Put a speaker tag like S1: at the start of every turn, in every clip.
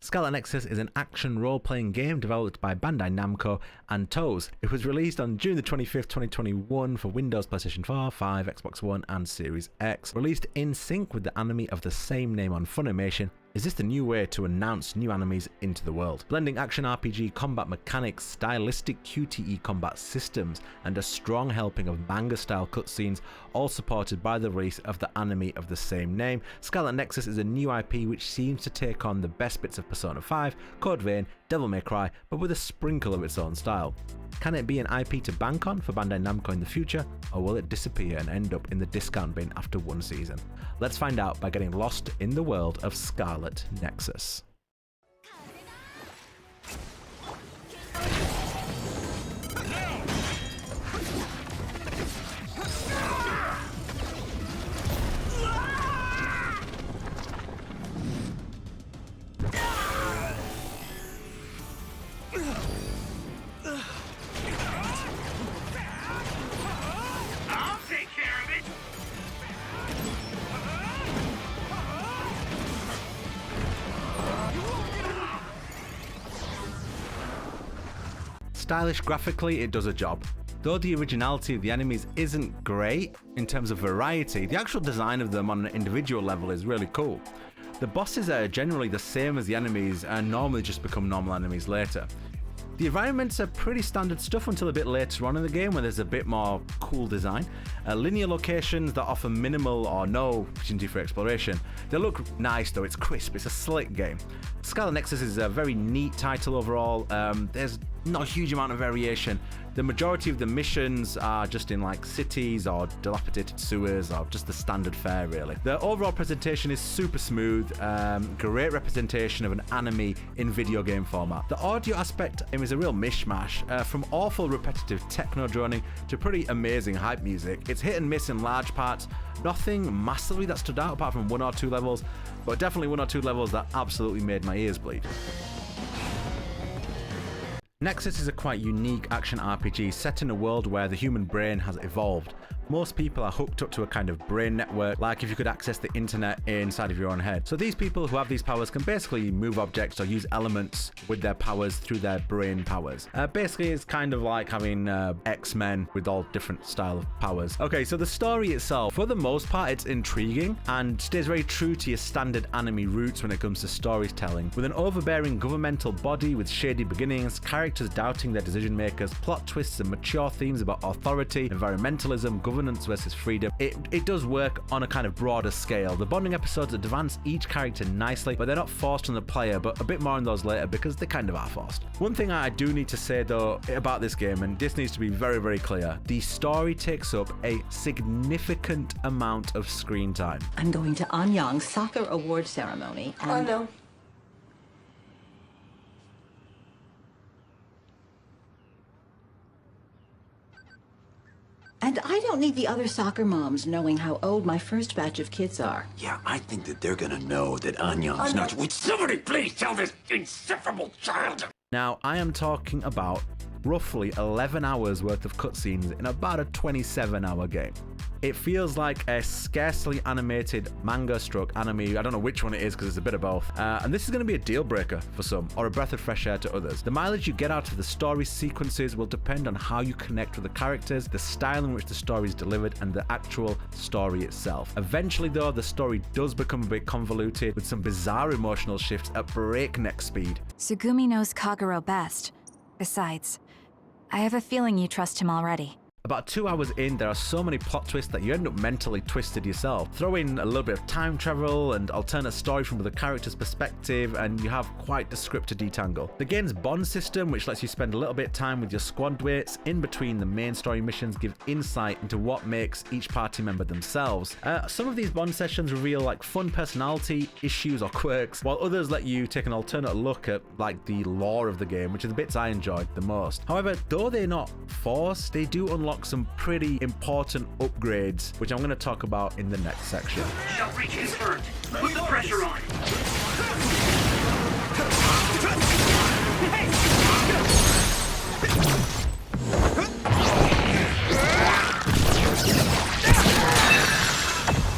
S1: Scarlet Nexus is an action role-playing game developed by Bandai Namco and Toes. It was released on June the 25th, 2021 for Windows, PlayStation 4, 5, Xbox One and Series X. Released in sync with the anime of the same name on Funimation, is this the new way to announce new animes into the world? Blending action RPG combat mechanics, stylistic QTE combat systems, and a strong helping of manga-style cutscenes, all supported by the release of the anime of the same name, Scarlet Nexus is a new IP which seems to take on the best bits of Persona 5, Code Vein, Devil May Cry, but with a sprinkle of its own style. Can it be an IP to bank on for Bandai Namco in the future, or will it disappear and end up in the discount bin after one season? Let's find out by getting lost in the world of Scarlet Nexus. Stylish graphically, it does a job. Though the originality of the enemies isn't great in terms of variety, the actual design of them on an individual level is really cool. The bosses are generally the same as the enemies and normally just become normal enemies later. The environments are pretty standard stuff until a bit later on in the game where there's a bit more cool design. Linear locations that offer minimal or no opportunity for exploration. They look nice though, it's crisp, it's a slick game. Scarlet Nexus is a very neat title overall. There's not a huge amount of variation. The majority of the missions are just in like cities or dilapidated sewers or just the standard fare really. The overall presentation is super smooth, great representation of an anime in video game format. The audio aspect is a real mishmash, from awful repetitive techno droning to pretty amazing hype music. It's hit and miss in large parts, nothing massively that stood out apart from one or two levels, but definitely one or two levels that absolutely made my ears bleed. Nexus is a quite unique action RPG set in a world where the human brain has evolved. Most people are hooked up to a kind of brain network, like if you could access the internet inside of your own head. So these people who have these powers can basically move objects or use elements with their powers through their brain powers. Basically, it's kind of like having X-Men with all different style of powers. Okay, so the story itself, for the most part, it's intriguing and stays very true to your standard anime roots when it comes to storytelling. With an overbearing governmental body with shady beginnings, characters doubting their decision makers, plot twists and mature themes about authority, environmentalism, governance versus freedom, it does work on a kind of broader scale. The bonding episodes advance each character nicely, but they're not forced on the player, but a bit more on those later because they kind of are forced. One thing I do need to say though about this game, and this needs to be very, very clear, the story takes up a significant amount of screen time.
S2: I'm going to Anyang's soccer award ceremony and...
S3: Oh no.
S2: And I don't need the other soccer moms knowing how old my first batch of kids are.
S4: Yeah, I think that they're gonna know that Anyang's not... Would somebody please tell this insufferable child?
S1: Now, I am talking about roughly 11 hours worth of cutscenes in about a 27-hour game. It feels like a scarcely animated manga stroke anime. I don't know which one it is because it's a bit of both. And this is going to be a deal breaker for some, or a breath of fresh air to others. The mileage you get out of the story sequences will depend on how you connect with the characters, the style in which the story is delivered, and the actual story itself. Eventually though, the story does become a bit convoluted with some bizarre emotional shifts at breakneck speed.
S5: Tsugumi knows Kagero best. Besides, I have a feeling you trust him already.
S1: About 2 hours in, there are so many plot twists that you end up mentally twisted yourself. Throw in a little bit of time travel and alternate story from the character's perspective, and you have quite the script to detangle. The game's bond system, which lets you spend a little bit of time with your squad mates in between the main story missions, gives insight into what makes each party member themselves. Some of these bond sessions reveal like fun personality issues or quirks, while others let you take an alternate look at like the lore of the game, which are the bits I enjoyed the most. However, though they're not forced, they do unlock some pretty important upgrades, which I'm going to talk about in the next section.
S6: Shall reach his hurt. Put the pressure on.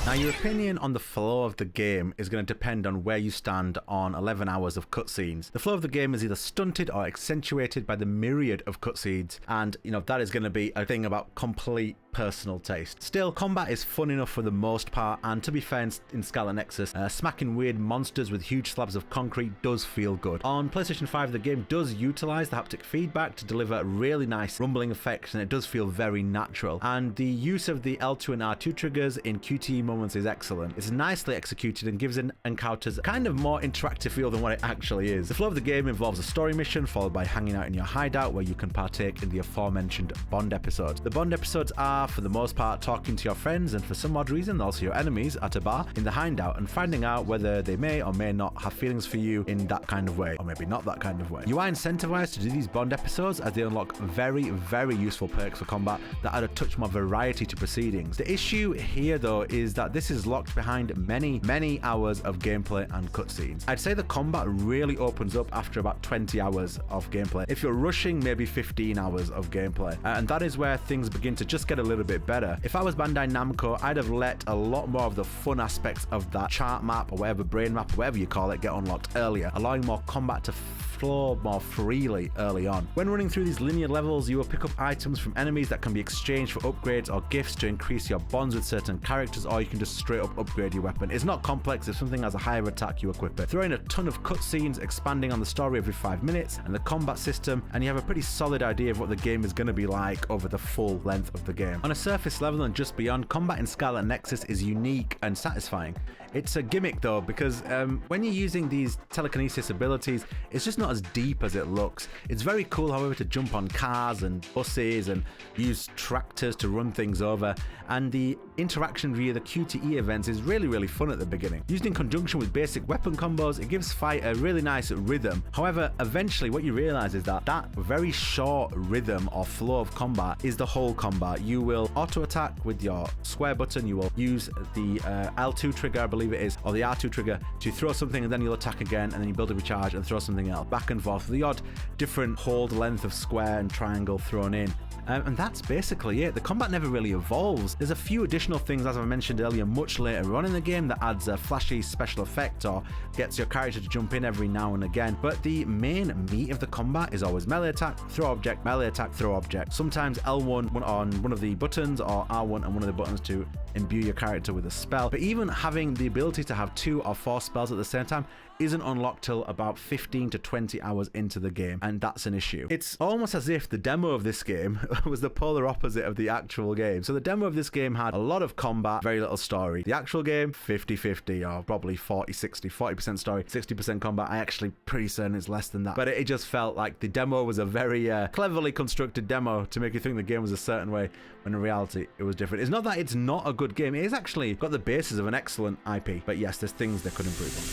S1: Now Your opinion on the flow of the game is going to depend on where you stand on 11 hours of cutscenes. The flow of the game is either stunted or accentuated by the myriad of cutscenes, and that is going to be a thing about complete personal taste. Still, combat is fun enough for the most part, and to be fair, in Scarlet Nexus, smacking weird monsters with huge slabs of concrete does feel good. On PlayStation 5, the game does utilize the haptic feedback to deliver really nice rumbling effects, and it does feel very natural. And the use of the L2 and R2 triggers in QTE moments is excellent. It's nicely executed and gives encounters kind of more interactive feel than what it actually is. The flow of the game involves a story mission followed by hanging out in your hideout, where you can partake in the aforementioned Bond episodes. The Bond episodes are, for the most part, talking to your friends and for some odd reason also your enemies at a bar in the hideout and finding out whether they may or may not have feelings for you in that kind of way, or maybe not that kind of way. You are incentivized to do these Bond episodes as they unlock very, very useful perks for combat that add a touch more variety to proceedings. The issue here though is that this is locked behind many hours of gameplay and cutscenes. I'd say the combat really opens up after about 20 hours of gameplay. If you're rushing, maybe 15 hours of gameplay, and that is where things begin to just get a little bit better. If I was Bandai Namco, I'd have let a lot more of the fun aspects of that chart map or whatever, brain map or whatever you call it, get unlocked earlier, allowing more combat to flow more freely early on. When running through these linear levels, you will pick up items from enemies that can be exchanged for upgrades or gifts to increase your bonds with certain characters, or you can just straight up upgrade your weapon. It's not complex. If something has a higher attack, you equip it. Throw in a ton of cutscenes expanding on the story every 5 minutes and the combat system, and you have a pretty solid idea of what the game is going to be like over the full length of the game. On a surface level and just beyond, combat in Scarlet Nexus is unique and satisfying. It's a gimmick though, because when you're using these telekinesis abilities, it's just not as deep as it looks. It's very cool, however, to jump on cars and buses and use tractors to run things over, and the interaction via the QTE events is really fun at the beginning. Used in conjunction with basic weapon combos, it gives fight a really nice rhythm. However, eventually what you realize is that very short rhythm or flow of combat is the whole combat. You will auto attack with your square button, you will use the L2 trigger, I believe it is, or the R2 trigger to throw something, and then you'll attack again, and then you build a recharge and throw something else, back and forth, the odd different hold length of square and triangle thrown in. And that's basically it. The combat never really evolves. There's a few additional things, as I mentioned earlier, much later on in the game that adds a flashy special effect or gets your character to jump in every now and again. But the main meat of the combat is always melee attack, throw object, melee attack, throw object. Sometimes L1 on one of the buttons, or R1 on one of the buttons to imbue your character with a spell. But even having the ability to have 2 or 4 spells at the same time isn't unlocked till about 15 to 20 hours into the game, and that's an issue. It's almost as if the demo of this game was the polar opposite of the actual game. So the demo of this game had a lot of combat, very little story. The actual game, 50-50, or probably 40-60, 40% story, 60% combat. I actually pretty certain it's less than that, but it just felt like the demo was a very cleverly constructed demo to make you think the game was a certain way, when in reality it was different. It's not that it's not a good game, it is actually got the basis of an excellent IP, but yes, there's things they could improve on.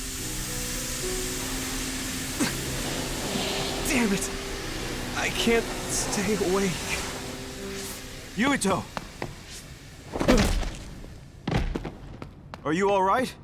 S3: Damn it! I can't stay awake. Yuito! Are you alright?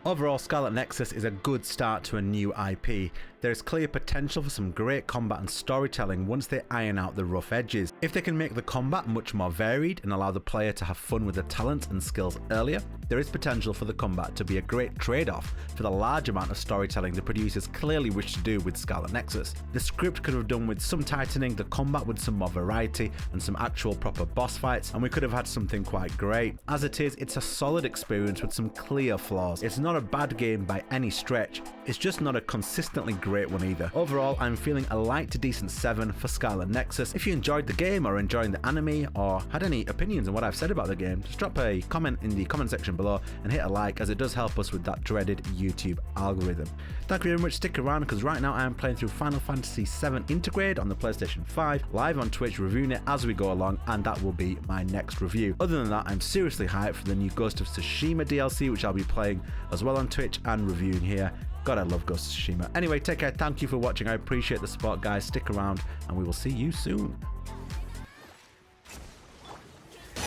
S1: Overall, Scarlet Nexus is a good start to a new IP. There is clear potential for some great combat and storytelling once they iron out the rough edges. If they can make the combat much more varied and allow the player to have fun with the talents and skills earlier, there is potential for the combat to be a great trade-off for the large amount of storytelling the producers clearly wish to do with Scarlet Nexus. The script could have done with some tightening, the combat with some more variety and some actual proper boss fights, and we could have had something quite great. As it is, it's a solid experience with some clear flaws. It's not a bad game by any stretch, it's just not a consistently great one either. Overall, I'm feeling a light to decent 7 for Scarlet Nexus. If you enjoyed the game or enjoying the anime or had any opinions on what I've said about the game, just drop a comment in the comment section below and hit a like, as it does help us with that dreaded YouTube algorithm. Thank you very much, stick around, because right now I am playing through Final Fantasy VII Integrate on the PlayStation 5, live on Twitch, reviewing it as we go along, and that will be my next review. Other than that, I'm seriously hyped for the new Ghost of Tsushima DLC, which I'll be playing as well on Twitch and reviewing here. God, I love Ghost of Tsushima. Anyway, take care, thank you for watching, I appreciate the support guys, stick around and we will see you soon.